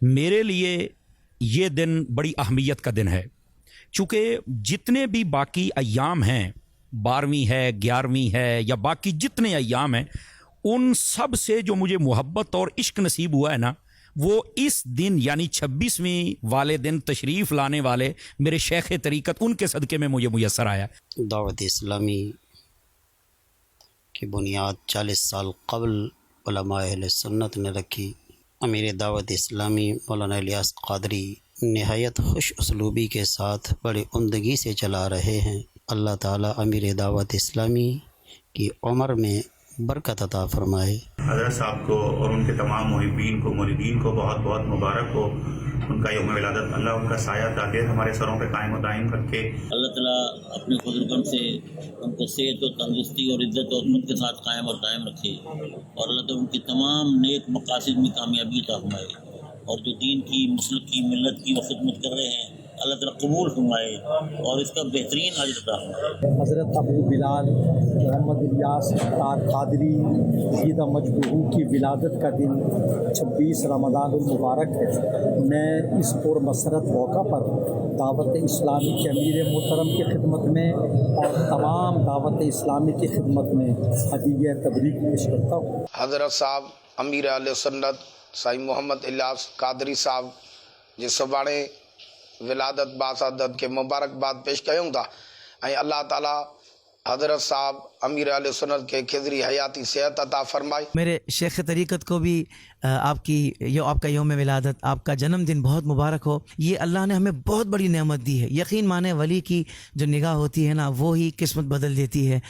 میرے لیے یہ دن بڑی اہمیت کا دن ہے، چونکہ جتنے بھی باقی ایام ہیں، 12ویں ہے، 11ویں ہے، یا باقی جتنے ایام ہیں، ان سب سے جو مجھے محبت اور عشق نصیب ہوا ہے نا، وہ اس دن یعنی 26ویں والے دن تشریف لانے والے میرے شیخ طریقت، ان کے صدقے میں مجھے میسر آیا۔ دعوت اسلامی کی بنیاد 40 سال قبل علماء اہل سنت نے رکھی۔ امیر دعوت اسلامی مولانا الیاس قادری نہایت خوش اسلوبی کے ساتھ بڑی عمدگی سے چلا رہے ہیں۔ اللہ تعالیٰ امیر دعوت اسلامی کی عمر میں برکت عطا فرمائے۔ حضرت صاحب کو اور ان کے تمام محبین کو، مریدین کو بہت بہت مبارک ہو ان کا یوم ولادت۔ اللہ ان کا سایہ دائر ہمارے سروں پہ قائم و دائم رکھے۔ اللہ تعالیٰ اپنے فضل کرم سے ان کو صحت و تندرستی اور عزت و عظمت کے ساتھ قائم اور دائم رکھے، اور اللہ تعالیٰ ان کی تمام نیک مقاصد میں کامیابی عطا فرمائے، اور جو دین کی، مسلک کی، ملت کی وہ خدمت کر رہے ہیں اللہ تعالیٰ قبول فرمائے اور اس کا بہترین اجر عطا فرمائے۔ حضرت ابو بلال محمد الیاس قادری سیدہ مجدہو کی ولادت کا دن 26 رمضان المبارک ہے۔ میں اس پر مسرت موقع پر دعوت اسلامی کے امیر محترم کی خدمت میں اور تمام دعوت اسلامی کی خدمت میں ہدیہ تبریک پیش کرتا ہوں۔ حضرت صاحب امیر اہل سنت سائیں محمد الیاس قادری صاحب جس سبانے ولادت باسعادت کے مبارکباد پیش کیوں تھا، اللہ تعالیٰ حضرت صاحب امیر اہل سنت کے خضری حیاتی صحت عطا فرمائے۔ میرے شیخ طریقت کو بھی آپ کا یوم ولادت، آپ کا جنم دن بہت مبارک ہو۔ یہ اللہ نے ہمیں بہت بڑی نعمت دی ہے، یقین مانے ولی کی جو نگاہ ہوتی ہے نا، وہ ہی قسمت بدل دیتی ہے۔